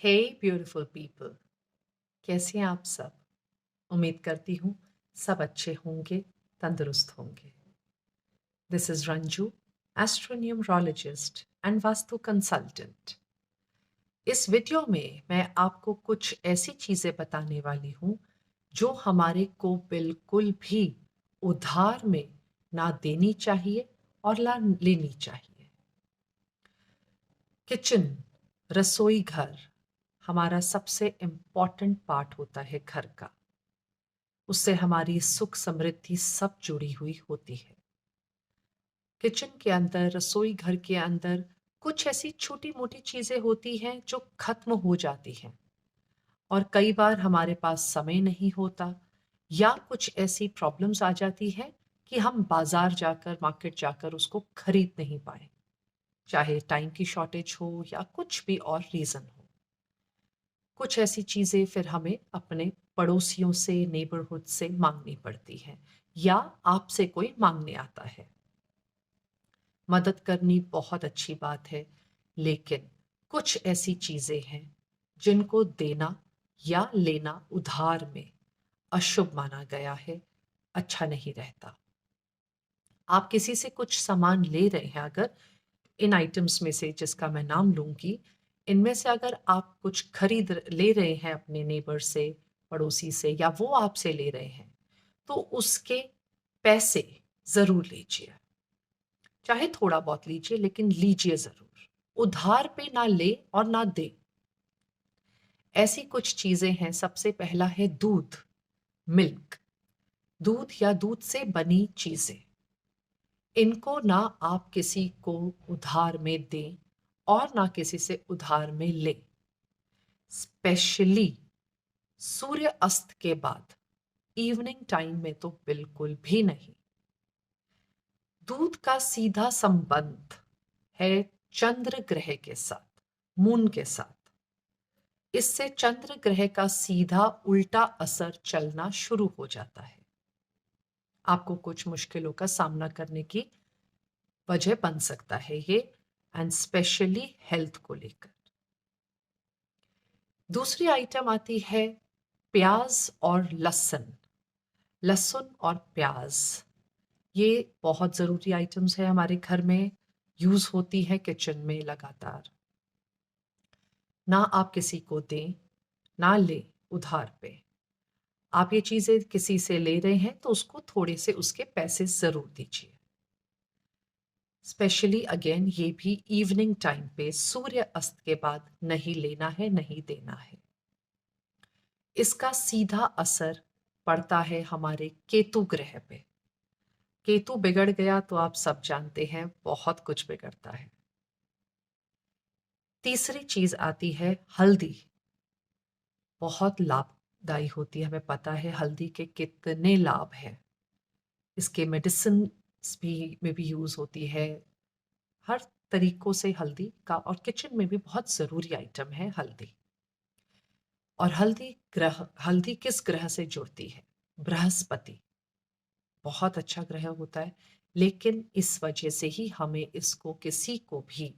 हे beautiful people, कैसे हैं आप सब? उम्मीद करती हूँ सब अच्छे होंगे, तंदुरुस्त होंगे। This is Ranju, astronumerologist and vastu consultant. इस वीडियो में मैं आपको कुछ ऐसी चीज़ें बताने वाली हूँ जो हमारे को बिल्कुल भी उधार में ना देनी चाहिए और ना लेनी चाहिए। किचन, रसोई घर हमारा सबसे इम्पॉर्टेंट पार्ट होता है घर का। उससे हमारी सुख समृद्धि सब जुड़ी हुई होती है। किचन के अंदर, रसोई घर के अंदर कुछ ऐसी छोटी मोटी चीजें होती हैं जो खत्म हो जाती हैं, और कई बार हमारे पास समय नहीं होता या कुछ ऐसी प्रॉब्लम्स आ जाती है कि हम बाजार जाकर, मार्केट जाकर उसको खरीद नहीं पाए, चाहे टाइम की शॉर्टेज हो या कुछ भी और रीजन हो। कुछ ऐसी चीजें फिर हमें अपने पड़ोसियों से, नेबरहुड से मांगनी पड़ती है, या आपसे कोई मांगने आता है। मदद करनी बहुत अच्छी बात है, लेकिन कुछ ऐसी चीजें हैं जिनको देना या लेना उधार में अशुभ माना गया है, अच्छा नहीं रहता। आप किसी से कुछ सामान ले रहे हैं, अगर इन आइटम्स में से जिसका मैं नाम लूंगी, इनमें से अगर आप कुछ खरीद ले रहे हैं अपने नेबर से, पड़ोसी से, या वो आपसे ले रहे हैं, तो उसके पैसे जरूर लीजिए। चाहे थोड़ा बहुत लीजिए, लेकिन लीजिए जरूर। उधार पे ना ले और ना दे। ऐसी कुछ चीजें हैं, सबसे पहला है दूध, मिल्क। दूध या दूध से बनी चीजें, इनको ना आप किसी को उधार में दें और ना किसी से उधार में लें। स्पेशली सूर्य अस्त के बाद, इवनिंग टाइम में तो बिल्कुल भी नहीं। दूध का सीधा संबंध है चंद्र ग्रह के साथ, मून के साथ। इससे चंद्र ग्रह का सीधा उल्टा असर चलना शुरू हो जाता है। आपको कुछ मुश्किलों का सामना करने की वजह बन सकता है ये, एंड स्पेशली हेल्थ को लेकर। दूसरी आइटम आती है प्याज और लहसुन। लहसुन और प्याज, ये बहुत ज़रूरी आइटम्स है, हमारे घर में यूज़ होती है किचन में लगातार। ना आप किसी को दें, ना लें उधार पे। आप ये चीज़ें किसी से ले रहे हैं तो उसको थोड़े से उसके पैसे ज़रूर दीजिए। स्पेशली अगेन ये भी इवनिंग टाइम पे, सूर्य अस्त के बाद नहीं लेना है, नहीं देना है। इसका सीधा असर पड़ता है हमारे केतु ग्रह पे। केतु बिगड़ गया तो आप सब जानते हैं बहुत कुछ बिगड़ता है। तीसरी चीज आती है हल्दी। बहुत लाभदायी होती है, हमें पता है हल्दी के कितने लाभ हैं। इसके मेडिसिन भी में भी यूज होती है, हर तरीकों से हल्दी का, और किचन में भी बहुत जरूरी आइटम है हल्दी। और हल्दी किस ग्रह से जुड़ती है? बृहस्पति। बहुत अच्छा ग्रह होता है, लेकिन इस वजह से ही हमें इसको किसी को भी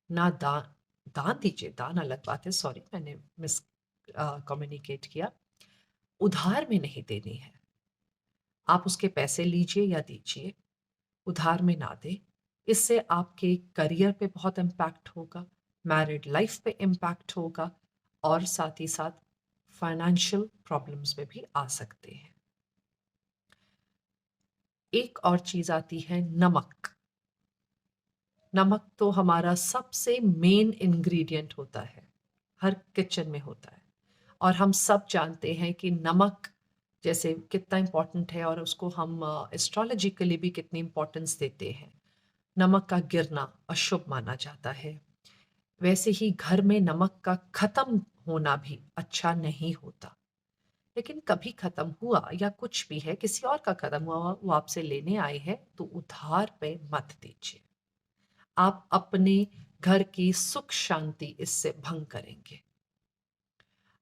ना दान, दान दीजिए, दान अलग बात है, सॉरी मैंने मिस कम्युनिकेट किया, उधार में नहीं देनी है। आप उसके पैसे लीजिए या दीजिए, उधार में ना दे। इससे आपके करियर पे बहुत इम्पैक्ट होगा, मैरिड लाइफ पे इम्पैक्ट होगा, और साथ ही साथ फाइनेंशियल प्रॉब्लम्स में भी आ सकते हैं। एक और चीज आती है नमक। नमक तो हमारा सबसे मेन इंग्रेडिएंट होता है, हर किचन में होता है, और हम सब जानते हैं कि नमक जैसे कितना इम्पोर्टेंट है, और उसको हम एस्ट्रोलॉजिकली भी कितनी इम्पोर्टेंस देते हैं। नमक का गिरना अशुभ माना जाता है। वैसे ही घर में नमक का खत्म होना भी अच्छा नहीं होता। लेकिन कभी खत्म हुआ या कुछ भी है, किसी और का खत्म हुआ, वो आपसे लेने आए हैं, तो उधार पे मत दीजिए। आप अपने घर की सुख शांति इससे भंग करेंगे।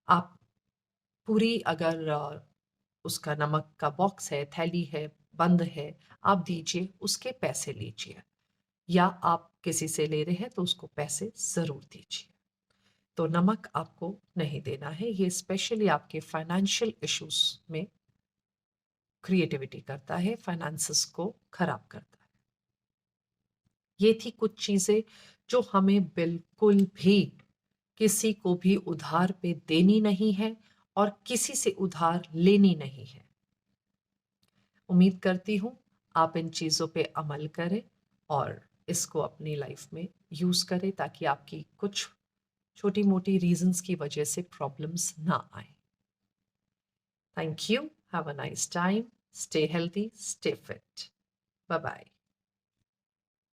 आप पूरी, अगर उसका नमक का बॉक्स है, थैली है, बंद है, आप दीजिए, उसके पैसे लीजिए, या आप किसी से ले रहे हैं तो उसको पैसे जरूर दीजिए। तो नमक आपको नहीं देना है। ये स्पेशली आपके फाइनेंशियल इश्यूज में क्रिएटिविटी करता है, फाइनेंसेस को खराब करता है। ये थी कुछ चीजें जो हमें बिल्कुल भी किसी को भी उधार पे देनी नहीं है और किसी से उधार लेनी नहीं है। उम्मीद करती हूँ आप इन चीज़ों पे अमल करें और इसको अपनी लाइफ में यूज़ करें ताकि आपकी कुछ छोटी मोटी रीजंस की वजह से प्रॉब्लम्स ना आए। Thank you. Have a nice time. Stay healthy, stay fit. Bye bye.